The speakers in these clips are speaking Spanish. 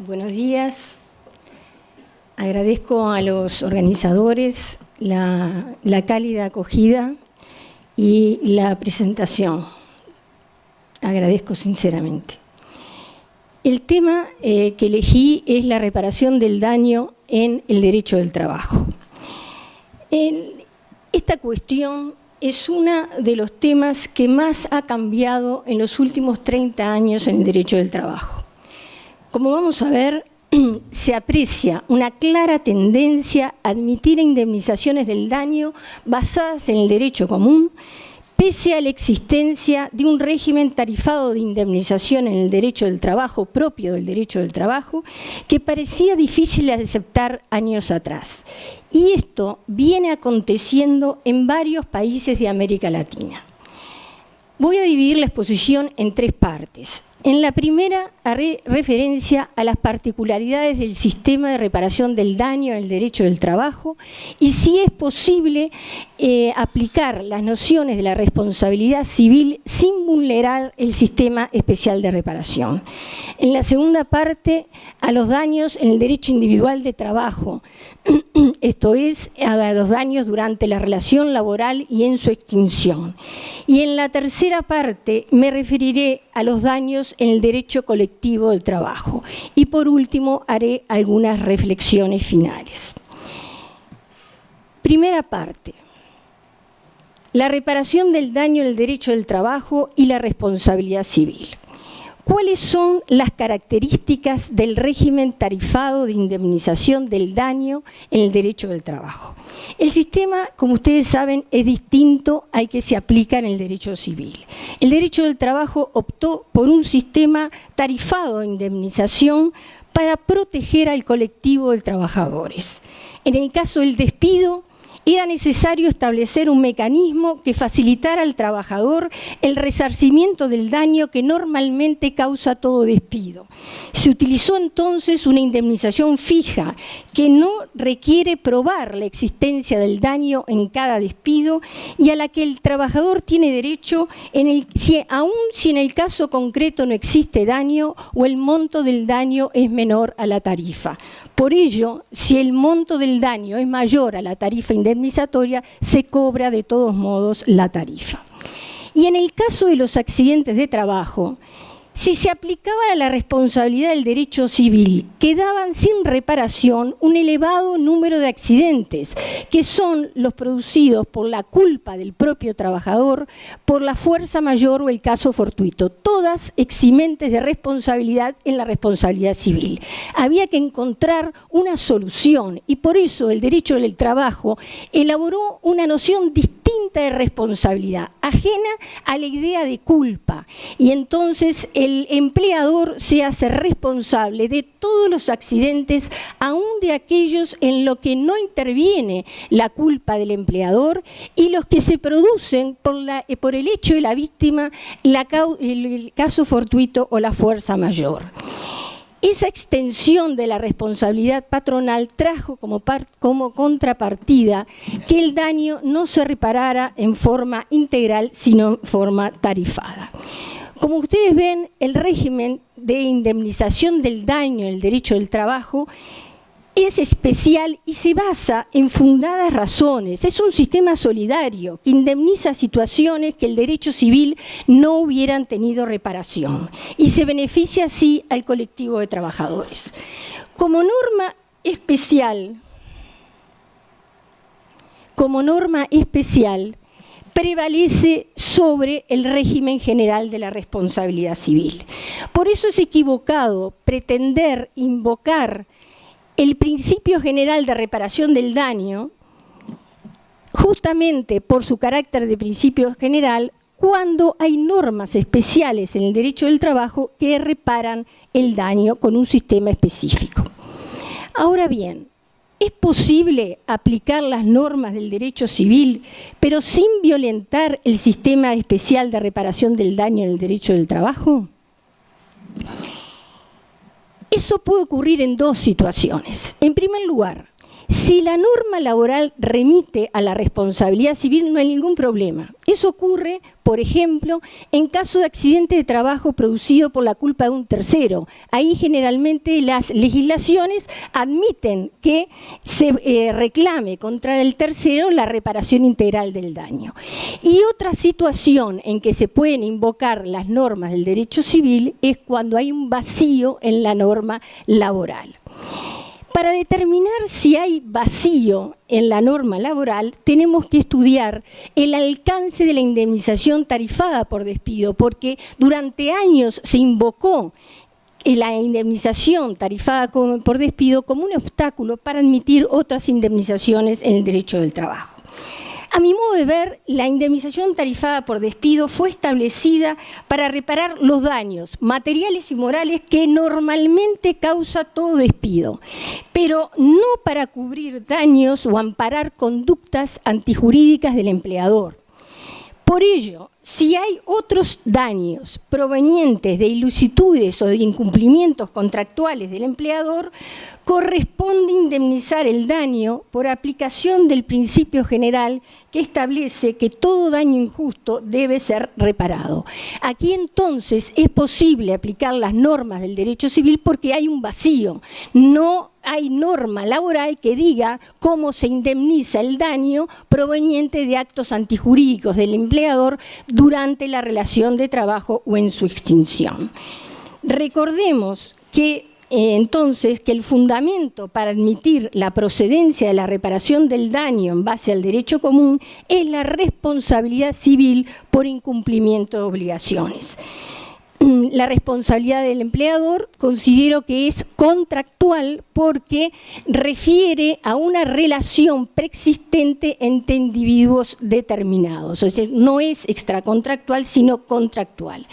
Buenos días. Agradezco a los organizadores la cálida acogida y la presentación. Agradezco sinceramente. El tema que elegí es la reparación del daño en el derecho del trabajo. Esta cuestión es uno de los temas que más ha cambiado en los últimos 30 años en el derecho del trabajo. Como vamos a ver, se aprecia una clara tendencia a admitir indemnizaciones del daño basadas en el derecho común, pese a la existencia de un régimen tarifado de indemnización en el derecho del trabajo, propio del derecho del trabajo, que parecía difícil de aceptar años atrás. Y esto viene aconteciendo en varios países de América Latina. Voy a dividir la exposición en tres partes. En la primera haré referencia a las particularidades del sistema de reparación del daño en el derecho del trabajo y si es posible aplicar las nociones de la responsabilidad civil sin vulnerar el sistema especial de reparación. En la segunda parte, a los daños en el derecho individual de trabajo, esto es, a los daños durante la relación laboral y en su extinción. Y en la tercera parte me referiré a los daños en el derecho colectivo del trabajo. Y por último haré algunas reflexiones finales. Primera parte. La reparación del daño en el derecho del trabajo y la responsabilidad civil. ¿Cuáles son las características del régimen tarifado de indemnización del daño en el derecho del trabajo? El sistema, como ustedes saben, es distinto al que se aplica en el derecho civil. El derecho del trabajo optó por un sistema tarifado de indemnización para proteger al colectivo de trabajadores. En el caso del despido, era necesario establecer un mecanismo que facilitara al trabajador el resarcimiento del daño que normalmente causa todo despido. Se utilizó entonces una indemnización fija que no requiere probar la existencia del daño en cada despido y a la que el trabajador tiene derecho aun si en el caso concreto no existe daño o el monto del daño es menor a la tarifa. Por ello, si el monto del daño es mayor a la tarifa indemnizatoria, se cobra de todos modos la tarifa. Y en el caso de los accidentes de trabajo, si se aplicaba la responsabilidad del derecho civil, quedaban sin reparación un elevado número de accidentes, que son los producidos por la culpa del propio trabajador, por la fuerza mayor o el caso fortuito, todas eximentes de responsabilidad en la responsabilidad civil. Había que encontrar una solución y por eso el derecho del trabajo elaboró una noción distinta de responsabilidad, ajena a la idea de culpa, y entonces el empleador se hace responsable de todos los accidentes, aún de aquellos en los que no interviene la culpa del empleador y los que se producen por el hecho de la víctima, el caso fortuito o la fuerza mayor. Esa extensión de la responsabilidad patronal trajo como contrapartida que el daño no se reparara en forma integral, sino en forma tarifada. Como ustedes ven, el régimen de indemnización del daño en el derecho del trabajo es especial y se basa en fundadas razones. Es un sistema solidario que indemniza situaciones que el derecho civil no hubieran tenido reparación y se beneficia así al colectivo de trabajadores. Como norma especial, prevalece sobre el régimen general de la responsabilidad civil. Por eso es equivocado pretender invocar el principio general de reparación del daño, justamente por su carácter de principio general, cuando hay normas especiales en el derecho del trabajo que reparan el daño con un sistema específico. Ahora bien, ¿es posible aplicar las normas del derecho civil, pero sin violentar el sistema especial de reparación del daño en el derecho del trabajo? Eso puede ocurrir en dos situaciones. En primer lugar, Si la norma laboral remite a la responsabilidad civil, no hay ningún problema. Eso ocurre, por ejemplo, en caso de accidente de trabajo producido por la culpa de un tercero. Ahí generalmente las legislaciones admiten que se reclame contra el tercero la reparación integral del daño. Y otra situación en que se pueden invocar las normas del derecho civil es cuando hay un vacío en la norma laboral. Para determinar si hay vacío en la norma laboral, tenemos que estudiar el alcance de la indemnización tarifada por despido, porque durante años se invocó la indemnización tarifada por despido como un obstáculo para admitir otras indemnizaciones en el derecho del trabajo. A mi modo de ver, la indemnización tarifada por despido fue establecida para reparar los daños materiales y morales que normalmente causa todo despido, pero no para cubrir daños o amparar conductas antijurídicas del empleador. Por ello, si hay otros daños provenientes de ilicitudes o de incumplimientos contractuales del empleador, corresponde indemnizar el daño por aplicación del principio general que establece que todo daño injusto debe ser reparado. Aquí entonces es posible aplicar las normas del derecho civil porque hay un vacío, no hay norma laboral que diga cómo se indemniza el daño proveniente de actos antijurídicos del empleador durante la relación de trabajo o en su extinción. Recordemos que entonces que el fundamento para admitir la procedencia de la reparación del daño en base al derecho común es la responsabilidad civil por incumplimiento de obligaciones. La responsabilidad del empleador considero que es contractual porque refiere a una relación preexistente entre individuos determinados, es decir, no es extracontractual sino contractual.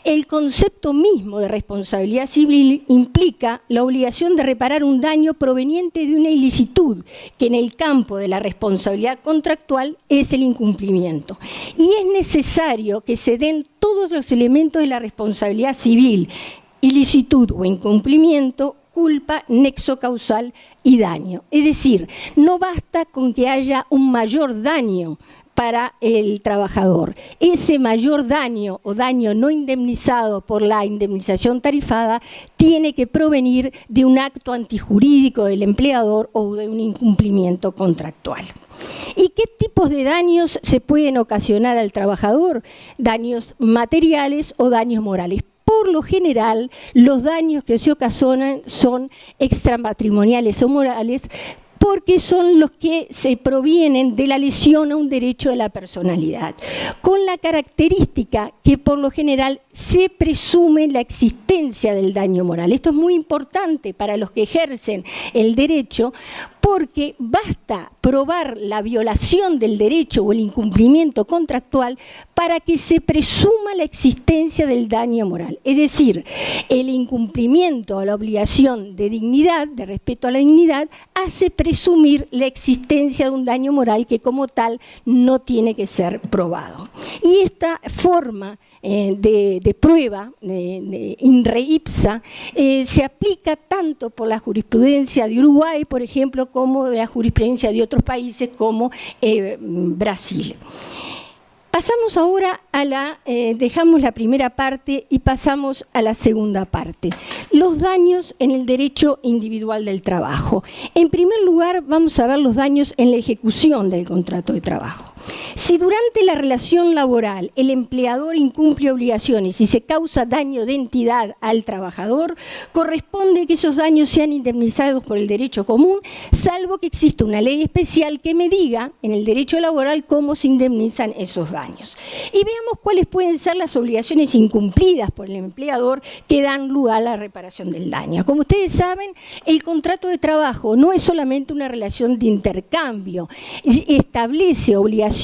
El concepto mismo de responsabilidad civil implica la obligación de reparar un daño proveniente de una ilicitud, que en el campo de la responsabilidad contractual es el incumplimiento. Y es necesario que se den todos los elementos de la responsabilidad civil, ilicitud o incumplimiento, culpa, nexo causal y daño. Es decir, no basta con que haya un mayor daño para el trabajador. Ese mayor daño o daño no indemnizado por la indemnización tarifada tiene que provenir de un acto antijurídico del empleador o de un incumplimiento contractual. ¿Y qué tipos de daños se pueden ocasionar al trabajador? Daños materiales o daños morales. Por lo general, los daños que se ocasionan son extramatrimoniales o morales, porque son los que se provienen de la lesión a un derecho de la personalidad, con la característica que por lo general se presume la existencia del daño moral. Esto es muy importante para los que ejercen el derecho, porque basta probar la violación del derecho o el incumplimiento contractual para que se presuma la existencia del daño moral. Es decir, el incumplimiento o la obligación de dignidad, de respeto a la dignidad, hace presumir la existencia de un daño moral que como tal no tiene que ser probado. Y esta forma de prueba, de in re ipsa, se aplica tanto por la jurisprudencia de Uruguay, por ejemplo, como de la jurisprudencia de otros países como Brasil. Pasamos ahora a dejamos la primera parte y pasamos a la segunda parte. Los daños en el derecho individual del trabajo. En primer lugar, vamos a ver los daños en la ejecución del contrato de trabajo. Si durante la relación laboral el empleador incumple obligaciones y se causa daño de entidad al trabajador, corresponde que esos daños sean indemnizados por el derecho común, salvo que exista una ley especial que me diga en el derecho laboral cómo se indemnizan esos daños. Y veamos cuáles pueden ser las obligaciones incumplidas por el empleador que dan lugar a la reparación del daño. Como ustedes saben, el contrato de trabajo no es solamente una relación de intercambio, establece obligaciones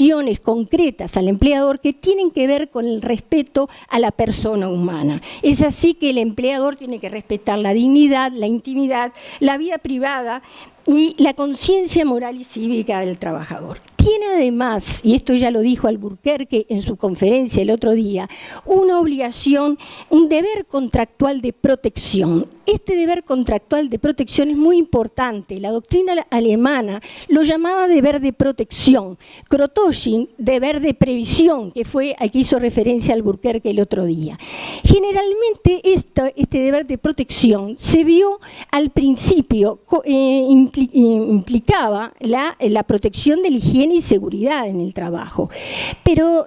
concretas al empleador que tienen que ver con el respeto a la persona humana. Es así que el empleador tiene que respetar la dignidad, la intimidad, la vida privada y la conciencia moral y cívica del trabajador. Tiene además, y esto ya lo dijo Alburquerque en su conferencia el otro día, una obligación, un deber contractual de protección. Este deber contractual de protección es muy importante. La doctrina alemana lo llamaba deber de protección. Krotoshin, deber de previsión, que fue al que hizo referencia Alburquerque el otro día. Generalmente este deber de protección se vio al principio, implicaba la protección de la higiene y seguridad en el trabajo.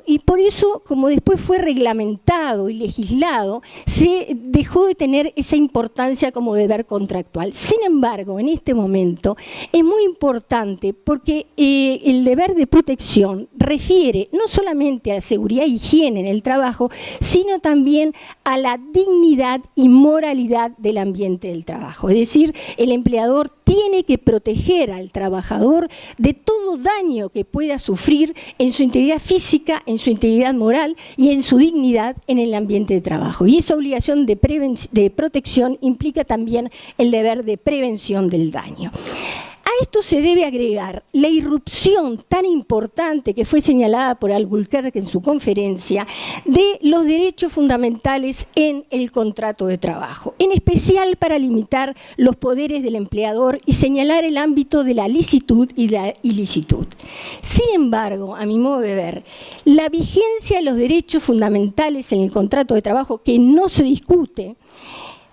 Y por eso, como después fue reglamentado y legislado, se dejó de tener esa importancia como deber contractual. Sin embargo, en este momento es muy importante porque el deber de protección refiere no solamente a la seguridad e higiene en el trabajo, sino también a la dignidad y moralidad del ambiente del trabajo. Es decir, el empleador tiene que proteger al trabajador de todo daño que pueda sufrir en su integridad física, en su integridad moral y en su dignidad en el ambiente de trabajo. Y esa obligación de protección implica también el deber de prevención del daño. A esto se debe agregar la irrupción tan importante que fue señalada por Alburquerque en su conferencia de los derechos fundamentales en el contrato de trabajo, en especial para limitar los poderes del empleador y señalar el ámbito de la licitud y la ilicitud. Sin embargo, a mi modo de ver, la vigencia de los derechos fundamentales en el contrato de trabajo, que no se discute,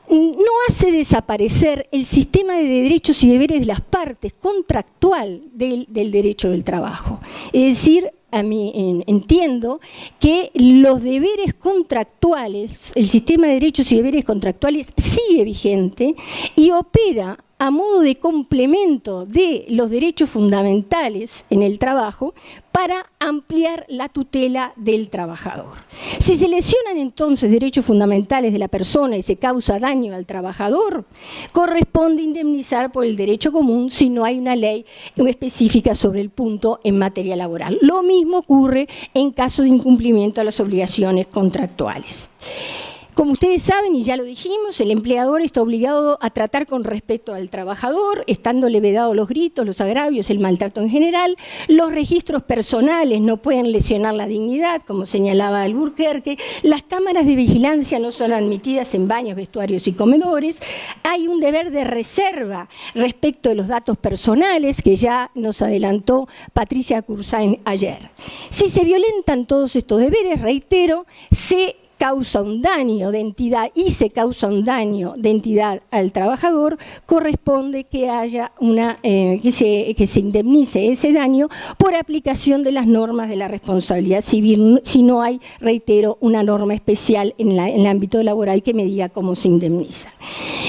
no hace desaparecer el sistema de derechos y deberes de las partes contractual del derecho del trabajo. Es decir, a mí entiendo que los deberes contractuales, el sistema de derechos y deberes contractuales sigue vigente y opera a modo de complemento de los derechos fundamentales en el trabajo para ampliar la tutela del trabajador. Si se lesionan entonces derechos fundamentales de la persona y se causa daño al trabajador, corresponde indemnizar por el derecho común si no hay una ley específica sobre el punto en materia laboral. Lo mismo ocurre en caso de incumplimiento a las obligaciones contractuales. Como ustedes saben, y ya lo dijimos, el empleador está obligado a tratar con respeto al trabajador, estándole vedados los gritos, los agravios, el maltrato en general. Los registros personales no pueden lesionar la dignidad, como señalaba Alburquerque. Las cámaras de vigilancia no son admitidas en baños, vestuarios y comedores. Hay un deber de reserva respecto de los datos personales, que ya nos adelantó Patricia Cursain ayer. Si se violentan todos estos deberes, reitero, se causa un daño de entidad y se causa un daño de entidad al trabajador, corresponde que haya que se indemnice ese daño por aplicación de las normas de la responsabilidad civil, si no hay, reitero, una norma especial en el ámbito laboral que me diga cómo se indemniza.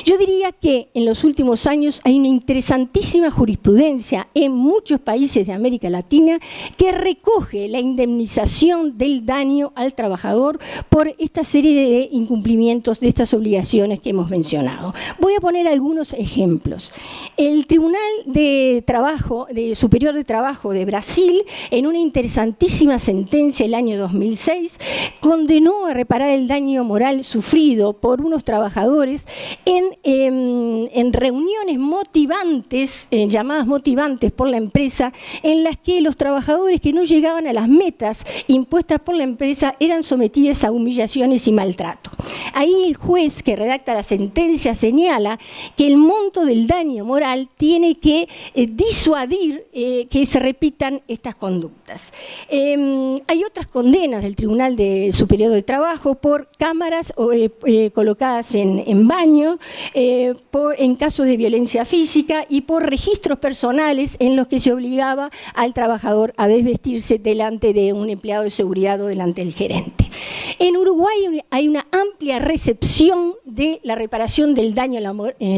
Yo diría que en los últimos años hay una interesantísima jurisprudencia en muchos países de América Latina que recoge la indemnización del daño al trabajador por esta serie de incumplimientos de estas obligaciones que hemos mencionado. Voy a poner algunos ejemplos. El Tribunal Superior de Trabajo de Brasil, en una interesantísima sentencia el año 2006, condenó a reparar el daño moral sufrido por unos trabajadores en reuniones motivantes, llamadas motivantes por la empresa, en las que los trabajadores que no llegaban a las metas impuestas por la empresa eran sometidos a humillaciones y maltrato. Ahí el juez que redacta la sentencia señala que el monto del daño moral tiene que disuadir que se repitan estas conductas. Hay otras condenas del Tribunal Superior del Trabajo por cámaras colocadas en baño, en casos de violencia física y por registros personales en los que se obligaba al trabajador a desvestirse delante de un empleado de seguridad o delante del gerente. En Uruguay hay una amplia recepción de la reparación del daño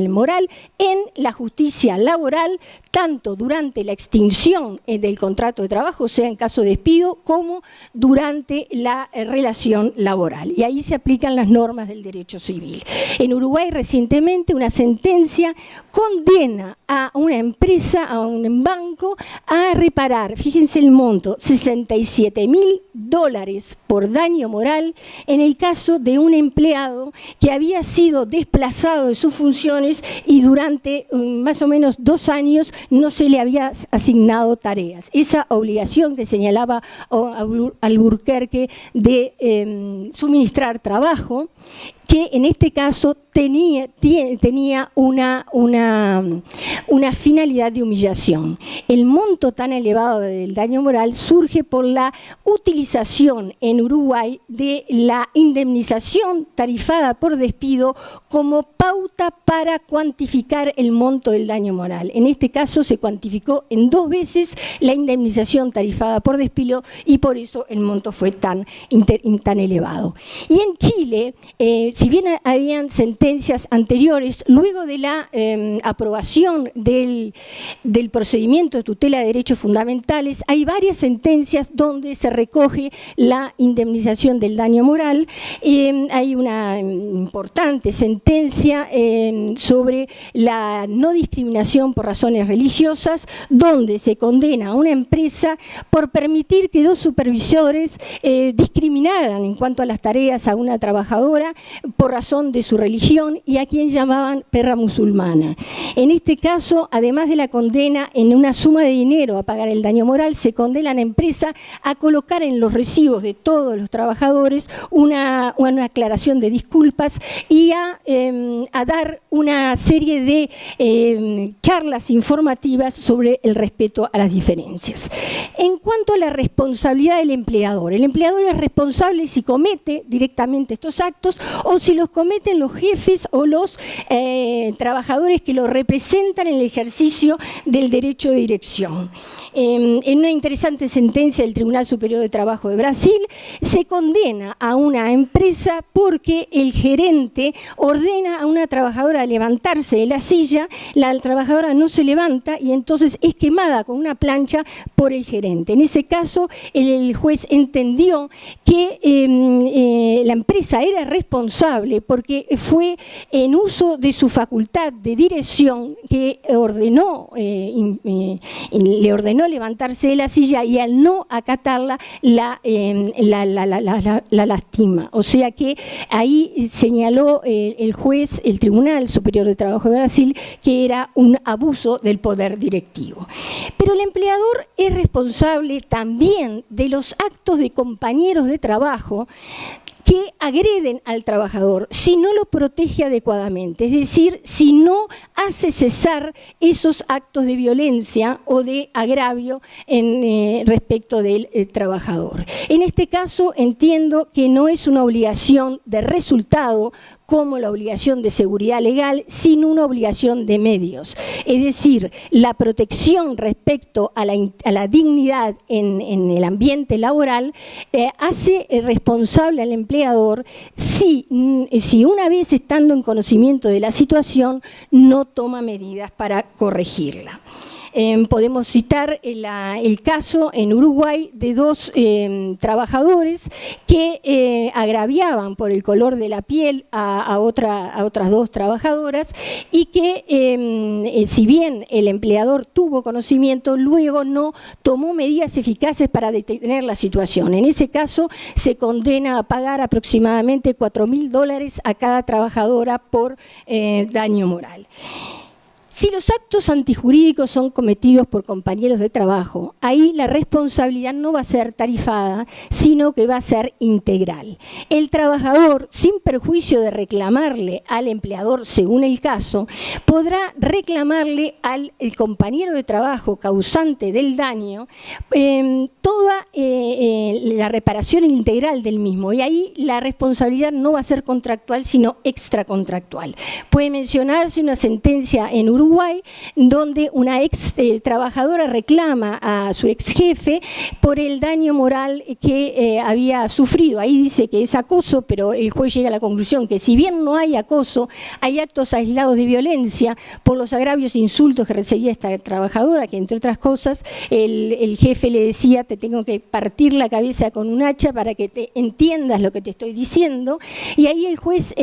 moral en la justicia laboral, tanto durante la extinción del contrato de trabajo, sea en caso de despido, como durante la relación laboral. Y ahí se aplican las normas del derecho civil. En Uruguay recientemente recientemente una sentencia condena a una empresa, a un banco, a reparar, fíjense el monto, $67.000 por daño moral en el caso de un empleado que había sido desplazado de sus funciones y durante más o menos 2 años no se le había asignado tareas. Esa obligación que señalaba Alburquerque de suministrar trabajo, que en este caso tenía una finalidad de humillación. El monto tan elevado del daño moral surge por la utilización en Uruguay de la indemnización tarifada por despido como pauta para cuantificar el monto del daño moral. En este caso se cuantificó en 2 veces la indemnización tarifada por despido y por eso el monto fue tan elevado. Y en Chile, si bien habían sentencias anteriores, luego de la aprobación del procedimiento de tutela de derechos fundamentales, hay varias sentencias donde se recoge la indemnización del daño moral. Hay una importante sentencia sobre la no discriminación por razones religiosas, donde se condena a una empresa por permitir que 2 supervisores discriminaran en cuanto a las tareas a una trabajadora por razón de su religión y a quien llamaban perra musulmana. En este caso, además de la condena en una suma de dinero a pagar el daño moral, se condena a la empresa a colocar en los recibos de todos los trabajadores una aclaración de disculpas y a dar una serie de charlas informativas sobre el respeto a las diferencias. En cuanto a la responsabilidad del empleador, el empleador es responsable si comete directamente estos actos o si los cometen los jefes o los trabajadores que lo representan en el ejercicio del derecho de dirección. En una interesante sentencia del Tribunal Superior de Trabajo de Brasil, se condena a una empresa porque el gerente ordena a una trabajadora a levantarse de la silla, la trabajadora no se levanta y entonces es quemada con una plancha por el gerente. En ese caso, el juez entendió que la empresa era responsable porque fue en uso de su facultad de dirección que le ordenó levantarse de la silla y al no acatarla la lastima. O sea que ahí señaló el juez, el Tribunal Superior de Trabajo de Brasil, que era un abuso del poder directivo. Pero el empleador es responsable también de los actos de compañeros de trabajo que agreden al trabajador si no lo protege adecuadamente, es decir, si no hace cesar esos actos de violencia o de agravio respecto del trabajador. En este caso entiendo que no es una obligación de resultado como la obligación de seguridad legal, sino una obligación de medios. Es decir, la protección respecto a la dignidad en el ambiente laboral hace responsable al empleador si una vez estando en conocimiento de la situación no toma medidas para corregirla. Podemos citar el caso en Uruguay de 2 trabajadores que agraviaban por el color de la piel a otras 2 trabajadoras y que si bien el empleador tuvo conocimiento, luego no tomó medidas eficaces para detener la situación. En ese caso se condena a pagar aproximadamente $4.000 a cada trabajadora por daño moral. Si los actos antijurídicos son cometidos por compañeros de trabajo, ahí la responsabilidad no va a ser tarifada, sino que va a ser integral. El trabajador, sin perjuicio de reclamarle al empleador según el caso, podrá reclamarle al compañero de trabajo causante del daño toda la reparación integral del mismo. Y ahí la responsabilidad no va a ser contractual, sino extracontractual. Puede mencionarse una sentencia en Uruguay Uruguay, donde una ex trabajadora reclama a su ex jefe por el daño moral que había sufrido. Ahí dice que es acoso, pero el juez llega a la conclusión que si bien no hay acoso, hay actos aislados de violencia por los agravios e insultos que recibía esta trabajadora, que entre otras cosas el jefe le decía: te tengo que partir la cabeza con un hacha para que te entiendas lo que te estoy diciendo. Y ahí el juez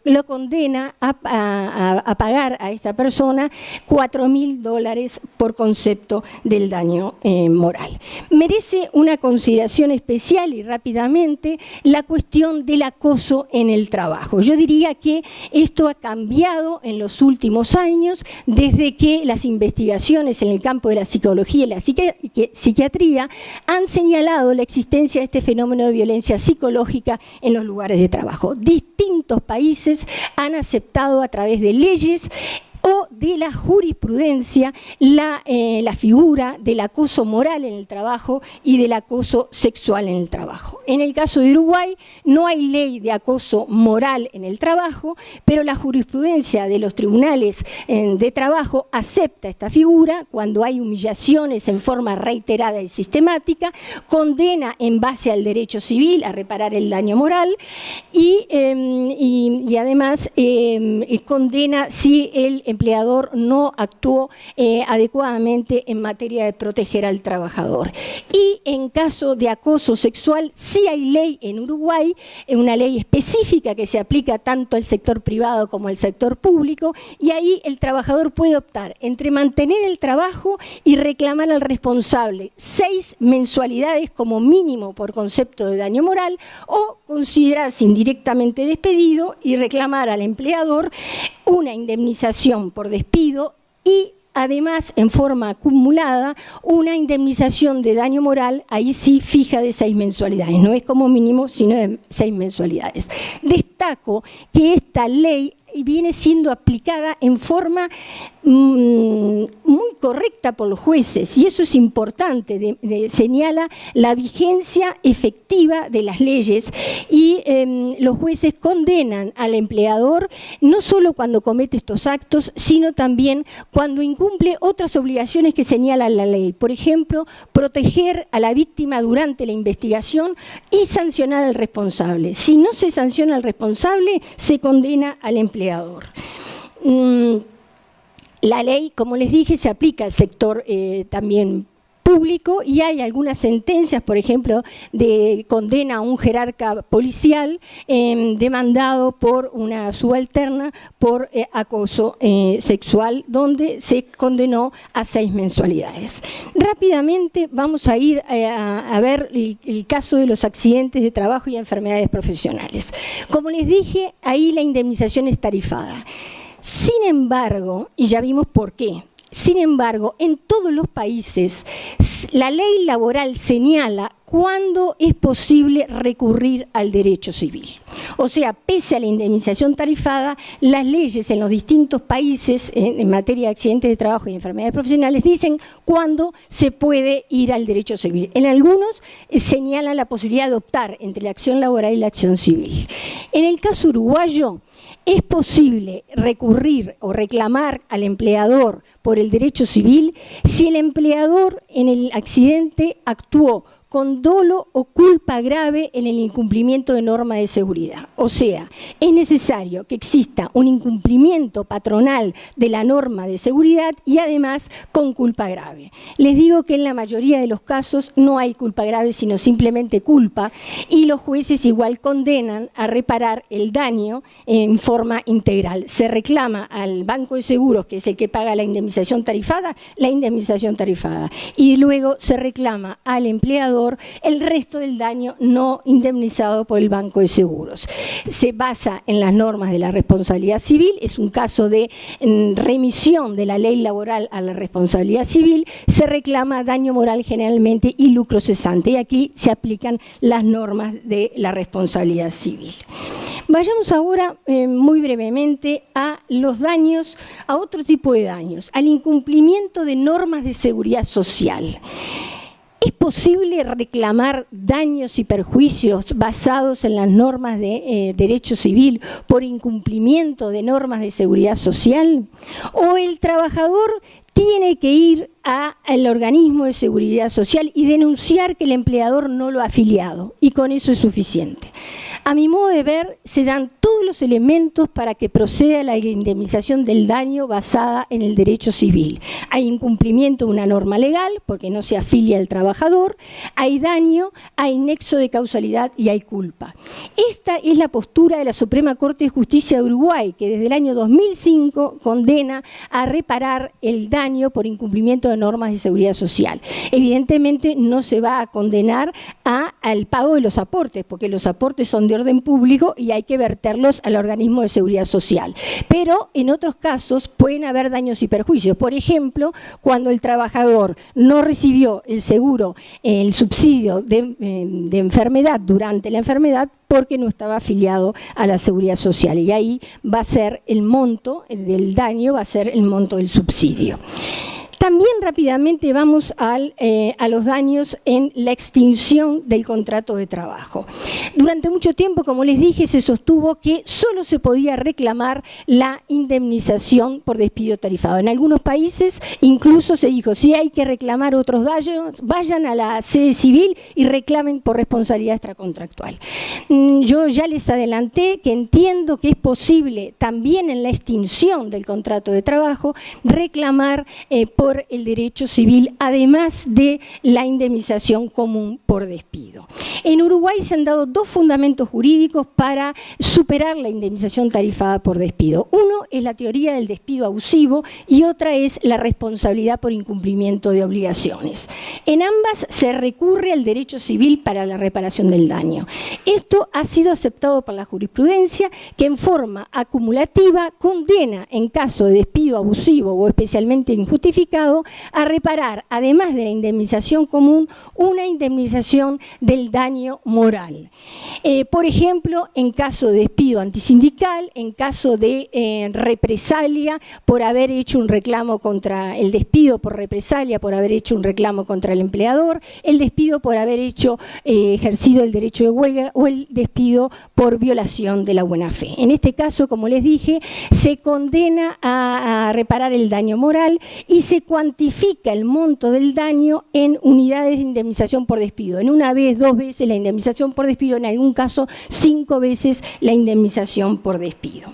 lo condena a pagar a esta persona $4.000 por concepto del daño moral. Merece una consideración especial y rápidamente la cuestión del acoso en el trabajo. Yo diría que esto ha cambiado en los últimos años desde que las investigaciones en el campo de la psicología y la psiquiatría han señalado la existencia de este fenómeno de violencia psicológica en los lugares de trabajo. Distintos países han aceptado a través de leyes o de la jurisprudencia la figura del acoso moral en el trabajo y del acoso sexual en el trabajo. En el caso de Uruguay no hay ley de acoso moral en el trabajo, pero la jurisprudencia de los tribunales de trabajo acepta esta figura cuando hay humillaciones en forma reiterada y sistemática, condena en base al derecho civil a reparar el daño moral y además condena si el empleador no actuó adecuadamente en materia de proteger al trabajador. Y en caso de acoso sexual, sí hay ley en Uruguay, una ley específica que se aplica tanto al sector privado como al sector público, y ahí el trabajador puede optar entre mantener el trabajo y reclamar al responsable 6 mensualidades como mínimo por concepto de daño moral, o considerarse indirectamente despedido y reclamar al empleador una indemnización por despido y además en forma acumulada una indemnización de daño moral, ahí sí fija, de 6 mensualidades, no es como mínimo sino de 6 mensualidades. Destaco que esta ley viene siendo aplicada en forma muy correcta por los jueces, y eso es importante, señala la vigencia efectiva de las leyes, y los jueces condenan al empleador no solo cuando comete estos actos, sino también cuando incumple otras obligaciones que señala la ley. Por ejemplo, proteger a la víctima durante la investigación y sancionar al responsable. Si no se sanciona al responsable, se condena al empleador. La ley, como les dije, se aplica al sector también público, y hay algunas sentencias, por ejemplo, de condena a un jerarca policial demandado por una subalterna por acoso sexual, donde se condenó a 6 mensualidades. Rápidamente vamos a ir a ver el caso de los accidentes de trabajo y enfermedades profesionales. Como les dije, ahí la indemnización es tarifada. Sin embargo, y ya vimos por qué, sin embargo, en todos los países la ley laboral señala cuándo es posible recurrir al derecho civil. O sea, pese a la indemnización tarifada, las leyes en los distintos países en materia de accidentes de trabajo y enfermedades profesionales dicen cuándo se puede ir al derecho civil. En algunos señalan la posibilidad de optar entre la acción laboral y la acción civil. En el caso uruguayo, es posible recurrir o reclamar al empleador por el derecho civil si el empleador en el accidente actuó con dolo o culpa grave en el incumplimiento de normas de seguridad. O sea, es necesario que exista un incumplimiento patronal de la norma de seguridad y además con culpa grave. Les digo que en la mayoría de los casos no hay culpa grave, sino simplemente culpa, y los jueces igual condenan a reparar el daño en forma integral. Se reclama al Banco de Seguros, que es el que paga la indemnización tarifada, y luego se reclama al empleador el resto del daño no indemnizado por el Banco de Seguros. Se basa en las normas de la responsabilidad civil, es un caso de remisión de la ley laboral a la responsabilidad civil, se reclama daño moral generalmente y lucro cesante, y aquí se aplican las normas de la responsabilidad civil. Vayamos ahora muy brevemente a los daños, a otro tipo de daños, al incumplimiento de normas de seguridad social. Es posible reclamar daños y perjuicios basados en las normas de derecho civil por incumplimiento de normas de seguridad social? ¿O el trabajador tiene que ir al organismo de seguridad social y denunciar que el empleador no lo ha afiliado, y con eso es suficiente? A mi modo de ver, se dan todos los elementos para que proceda la indemnización del daño basada en el derecho civil. Hay incumplimiento de una norma legal, porque no se afilia al trabajador, hay daño, hay nexo de causalidad y hay culpa. Esta es la postura de la Suprema Corte de Justicia de Uruguay, que desde el año 2005 condena a reparar el daño por incumplimiento de normas de seguridad social. Evidentemente no se va a condenar al pago de los aportes, porque los aportes son de orden público y hay que verterlos al organismo de seguridad social. Pero en otros casos pueden haber daños y perjuicios. Por ejemplo, cuando el trabajador no recibió el seguro, el subsidio de enfermedad durante la enfermedad, porque no estaba afiliado a la seguridad social. Y ahí va a ser el monto del daño, va a ser el monto del subsidio. También rápidamente vamos a los daños en la extinción del contrato de trabajo. Durante mucho tiempo, como les dije, se sostuvo que solo se podía reclamar la indemnización por despido tarifado. En algunos países incluso se dijo, si hay que reclamar otros daños, vayan a la sede civil y reclamen por responsabilidad extracontractual. Yo ya les adelanté que entiendo que es posible también en la extinción del contrato de trabajo reclamar por el derecho civil, además de la indemnización común por despido. En Uruguay se han dado dos fundamentos jurídicos para superar la indemnización tarifada por despido. Uno es la teoría del despido abusivo y otra es la responsabilidad por incumplimiento de obligaciones. En ambas se recurre al derecho civil para la reparación del daño. Esto ha sido aceptado por la jurisprudencia, que en forma acumulativa condena, en caso de despido abusivo o especialmente injustificado, a reparar, además de la indemnización común, una indemnización del daño moral. Por ejemplo, en caso de despido antisindical, en caso de represalia por haber hecho un reclamo contra el despido por represalia, por haber hecho un reclamo contra el empleador, el despido por haber ejercido el derecho de huelga o el despido por violación de la buena fe. En este caso, como les dije, se condena a reparar el daño moral y se cuantifica el monto del daño en unidades de indemnización por despido. En una vez, 2 veces la indemnización por despido, en algún caso 5 veces la indemnización por despido.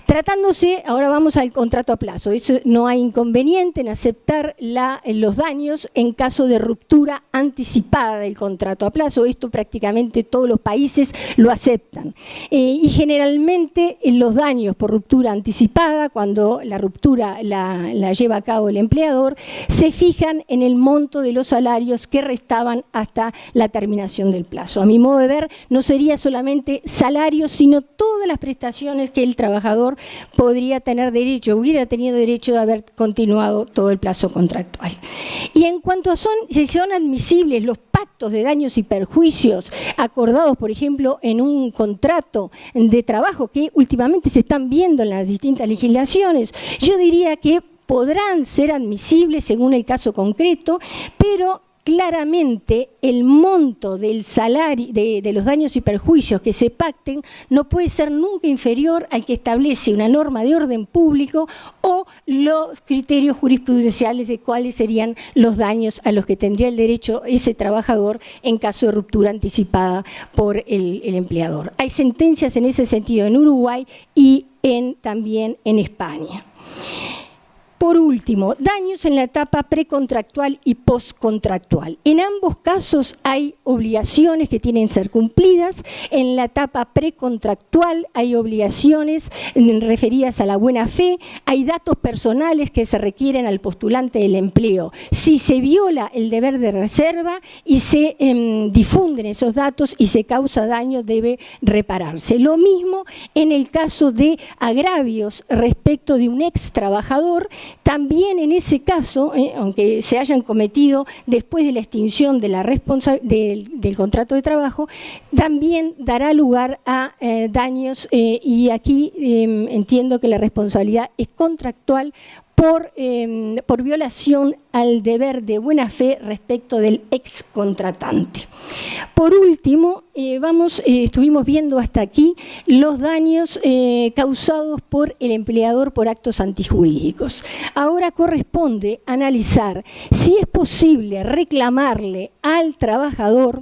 Tratándose, ahora vamos al contrato a plazo. No hay inconveniente en aceptar los daños en caso de ruptura anticipada del contrato a plazo. Esto prácticamente todos los países lo aceptan. Y generalmente los daños por ruptura anticipada, cuando la ruptura la lleva a cabo el empleador, se fijan en el monto de los salarios que restaban hasta la terminación del plazo. A mi modo de ver, no sería solamente salarios, sino todas las prestaciones que el trabajador podría tener derecho, hubiera tenido derecho de haber continuado todo el plazo contractual. Y en cuanto a si son admisibles los pactos de daños y perjuicios acordados, por ejemplo, en un contrato de trabajo que últimamente se están viendo en las distintas legislaciones, yo diría que podrán ser admisibles según el caso concreto, pero claramente el monto del salario, de los daños y perjuicios que se pacten no puede ser nunca inferior al que establece una norma de orden público o los criterios jurisprudenciales de cuáles serían los daños a los que tendría el derecho ese trabajador en caso de ruptura anticipada por el empleador. Hay sentencias en ese sentido en Uruguay y también en España. Por último, daños en la etapa precontractual y postcontractual. En ambos casos hay obligaciones que tienen que ser cumplidas. En la etapa precontractual hay obligaciones referidas a la buena fe, hay datos personales que se requieren al postulante del empleo. Si se viola el deber de reserva y se difunden esos datos y se causa daño, debe repararse. Lo mismo en el caso de agravios respecto de un ex trabajador. También en ese caso, aunque se hayan cometido después de la extinción de del contrato de trabajo, también dará lugar a daños y aquí entiendo que la responsabilidad es contractual por violación al deber de buena fe respecto del excontratante. Por último, estuvimos viendo hasta aquí los daños causados por el empleador por actos antijurídicos. Ahora corresponde analizar si es posible reclamarle al trabajador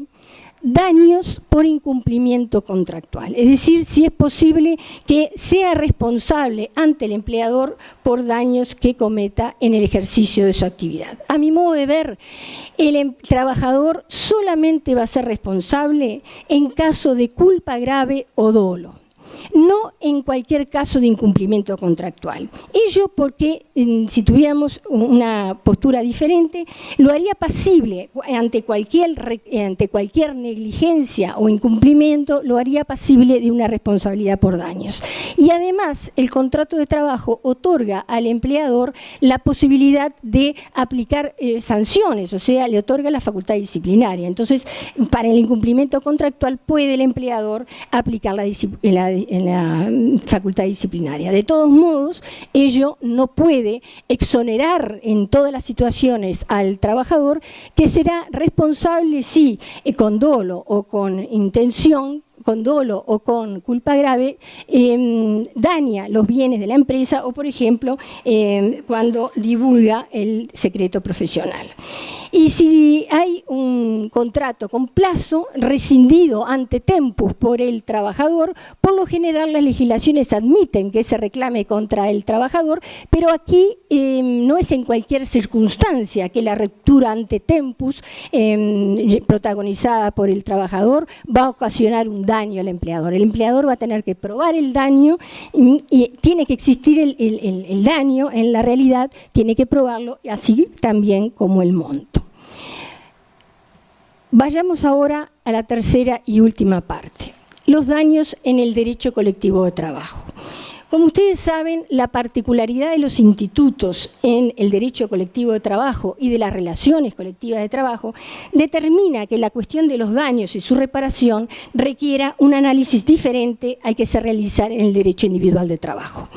daños por incumplimiento contractual, es decir, si es posible que sea responsable ante el empleador por daños que cometa en el ejercicio de su actividad. A mi modo de ver, el trabajador solamente va a ser responsable en caso de culpa grave o dolo, no en cualquier caso de incumplimiento contractual. Ello porque, si tuviéramos una postura diferente, lo haría pasible ante cualquier negligencia o incumplimiento, lo haría pasible de una responsabilidad por daños. Y además, el contrato de trabajo otorga al empleador la posibilidad de aplicar sanciones, o sea, le otorga la facultad disciplinaria. Entonces, para el incumplimiento contractual puede el empleador aplicar en la facultad disciplinaria. De todos modos, ello no puede exonerar en todas las situaciones al trabajador, que será responsable si con dolo o con intención, con dolo o con culpa grave, daña los bienes de la empresa o, por ejemplo, cuando divulga el secreto profesional. Y si hay un contrato con plazo rescindido ante tempus por el trabajador, por lo general las legislaciones admiten que se reclame contra el trabajador, pero aquí no es en cualquier circunstancia que la ruptura ante tempus protagonizada por el trabajador va a ocasionar un daño al empleador. El empleador va a tener que probar el daño y tiene que existir el daño en la realidad, tiene que probarlo, así también como el monto. Vayamos ahora a la tercera y última parte, los daños en el derecho colectivo de trabajo. Como ustedes saben, la particularidad de los institutos en el derecho colectivo de trabajo y de las relaciones colectivas de trabajo determina que la cuestión de los daños y su reparación requiera un análisis diferente al que se realiza en el derecho individual de trabajo.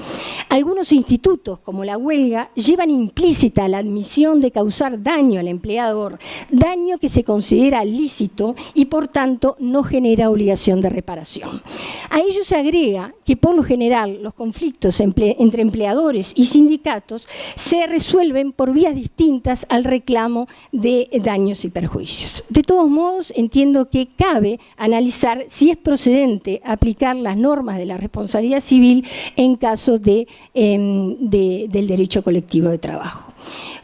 Algunos institutos, como la huelga, llevan implícita la admisión de causar daño al empleador, daño que se considera lícito y por tanto no genera obligación de reparación. A ello se agrega que por lo general los conflictos entre empleadores y sindicatos se resuelven por vías distintas al reclamo de daños y perjuicios. De todos modos, entiendo que cabe analizar si es procedente aplicar las normas de la responsabilidad civil en caso del derecho colectivo de trabajo.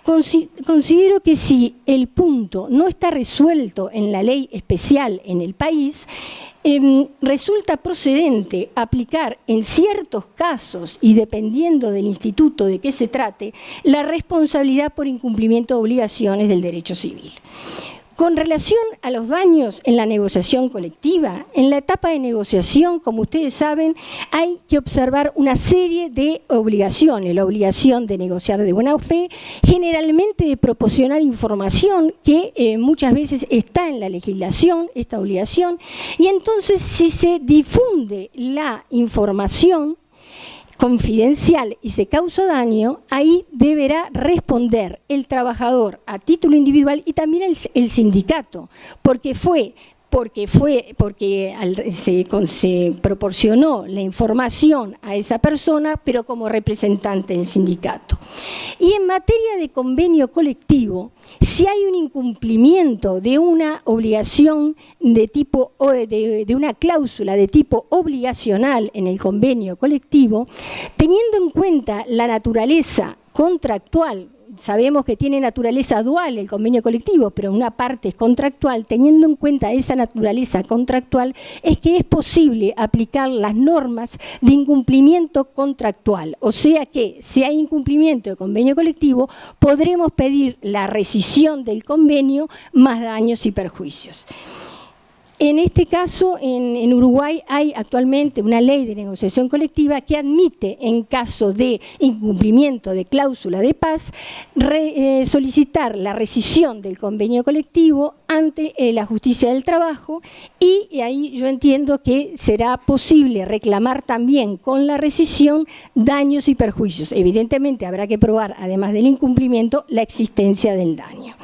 Considero que si el punto no está resuelto en la ley especial en el país, resulta procedente aplicar en ciertos casos y dependiendo del instituto de qué se trate, la responsabilidad por incumplimiento de obligaciones del derecho civil. Con relación a los daños en la negociación colectiva, en la etapa de negociación, como ustedes saben, hay que observar una serie de obligaciones. La obligación de negociar de buena fe, generalmente de proporcionar información que muchas veces está en la legislación, esta obligación, y entonces si se difunde la información confidencial y se causa daño, ahí deberá responder el trabajador a título individual y también el sindicato, porque se proporcionó la información a esa persona, pero como representante del sindicato. Y en materia de convenio colectivo, si hay un incumplimiento de una obligación de tipo de una cláusula de tipo obligacional en el convenio colectivo, teniendo en cuenta la naturaleza contractual, sabemos que tiene naturaleza dual el convenio colectivo, pero una parte es contractual, teniendo en cuenta esa naturaleza contractual, es que es posible aplicar las normas de incumplimiento contractual. O sea que, si hay incumplimiento de convenio colectivo, podremos pedir la rescisión del convenio más daños y perjuicios. En este caso, en Uruguay hay actualmente una ley de negociación colectiva que admite, en caso de incumplimiento de cláusula de paz, solicitar la rescisión del convenio colectivo ante la justicia del trabajo, y ahí yo entiendo que será posible reclamar también con la rescisión daños y perjuicios. Evidentemente habrá que probar, además del incumplimiento, la existencia del daño.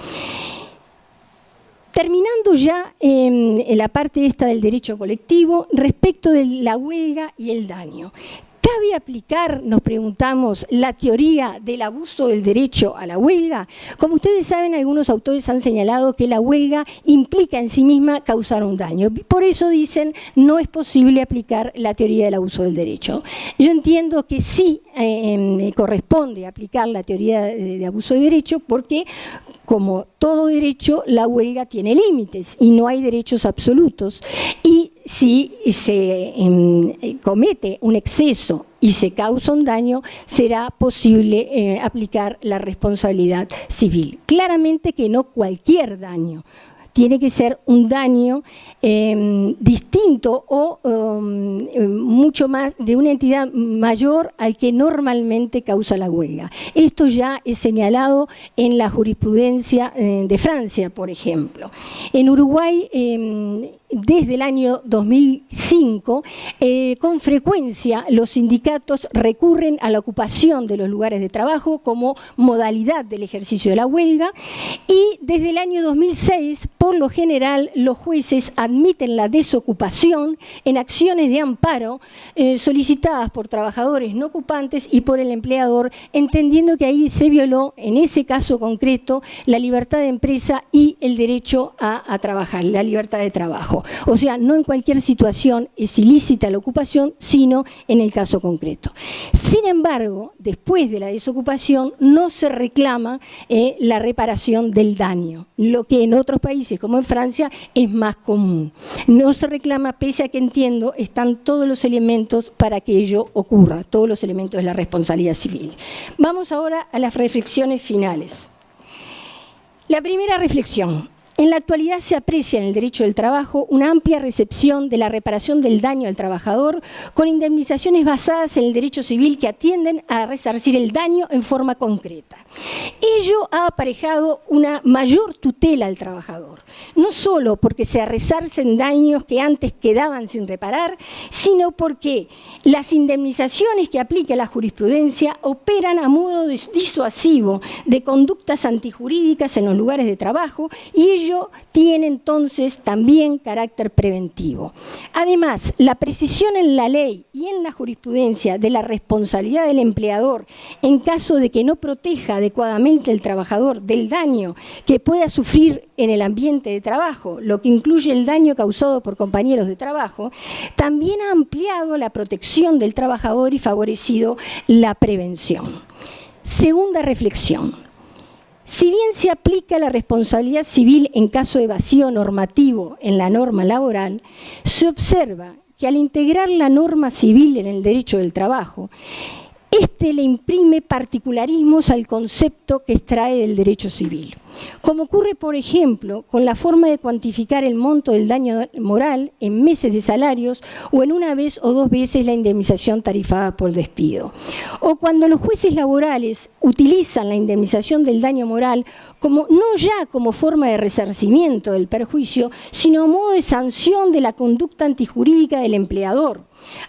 Terminando ya en la parte esta del derecho colectivo, respecto de la huelga y el daño. ¿Cabe aplicar, nos preguntamos, la teoría del abuso del derecho a la huelga? Como ustedes saben, algunos autores han señalado que la huelga implica en sí misma causar un daño. Por eso dicen, no es posible aplicar la teoría del abuso del derecho. Yo entiendo que sí corresponde aplicar la teoría de abuso de derecho, porque, como todo derecho, la huelga tiene límites y no hay derechos absolutos. Y si se comete un exceso y se causa un daño, será posible aplicar la responsabilidad civil. Claramente que no cualquier daño. Tiene que ser un daño distinto o mucho más de una entidad mayor al que normalmente causa la huelga. Esto ya es señalado en la jurisprudencia de Francia, por ejemplo. En Uruguay, desde el año 2005, con frecuencia los sindicatos recurren a la ocupación de los lugares de trabajo como modalidad del ejercicio de la huelga, y desde el año 2006, por lo general, los jueces admiten la desocupación en acciones de amparo solicitadas por trabajadores no ocupantes y por el empleador, entendiendo que ahí se violó, en ese caso concreto, la libertad de empresa y el derecho a trabajar, la libertad de trabajo. O sea, no en cualquier situación es ilícita la ocupación, sino en el caso concreto. Sin embargo, después de la desocupación no se reclama la reparación del daño, lo que en otros países, como en Francia, es más común. No se reclama, pese a que, entiendo, están todos los elementos para que ello ocurra, todos los elementos de la responsabilidad civil. Vamos ahora a las reflexiones finales. La primera reflexión. En la actualidad se aprecia en el derecho del trabajo una amplia recepción de la reparación del daño al trabajador, con indemnizaciones basadas en el derecho civil que atienden a resarcir el daño en forma concreta. Ello ha aparejado una mayor tutela al trabajador, no solo porque se resarcen daños que antes quedaban sin reparar, sino porque las indemnizaciones que aplica la jurisprudencia operan a modo disuasivo de conductas antijurídicas en los lugares de trabajo, y ello tiene entonces también carácter preventivo. Además, la precisión en la ley y en la jurisprudencia de la responsabilidad del empleador en caso de que no proteja adecuadamente al trabajador del daño que pueda sufrir en el ambiente de trabajo, lo que incluye el daño causado por compañeros de trabajo, también ha ampliado la protección del trabajador y favorecido la prevención. Segunda reflexión. Si bien se aplica la responsabilidad civil en caso de vacío normativo en la norma laboral, se observa que al integrar la norma civil en el derecho del trabajo, este le imprime particularismos al concepto que extrae del derecho civil. Como ocurre, por ejemplo, con la forma de cuantificar el monto del daño moral en meses de salarios o en una vez o dos veces la indemnización tarifada por despido. O cuando los jueces laborales utilizan la indemnización del daño moral no ya como forma de resarcimiento del perjuicio, sino a modo de sanción de la conducta antijurídica del empleador,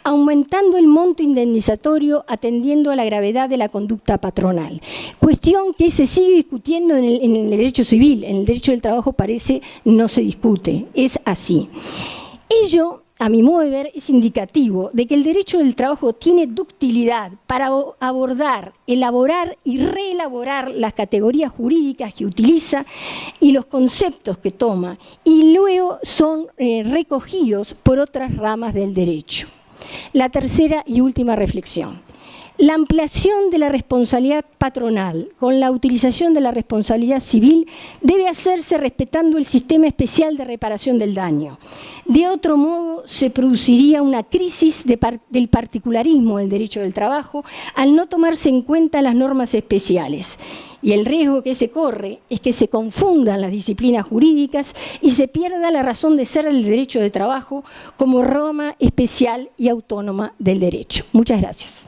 aumentando el monto indemnizatorio atendiendo a la gravedad de la conducta patronal. Cuestión que se sigue discutiendo en el derecho civil. En el derecho del trabajo parece no se discute, es así. Ello, a mi modo de ver, es indicativo de que el derecho del trabajo tiene ductilidad para abordar, elaborar y reelaborar las categorías jurídicas que utiliza y los conceptos que toma, y luego son recogidos por otras ramas del derecho. La tercera y última reflexión. La ampliación de la responsabilidad patronal con la utilización de la responsabilidad civil debe hacerse respetando el sistema especial de reparación del daño. De otro modo, se produciría una crisis del particularismo del derecho del trabajo al no tomarse en cuenta las normas especiales. Y el riesgo que se corre es que se confundan las disciplinas jurídicas y se pierda la razón de ser del derecho de trabajo como rama especial y autónoma del derecho. Muchas gracias.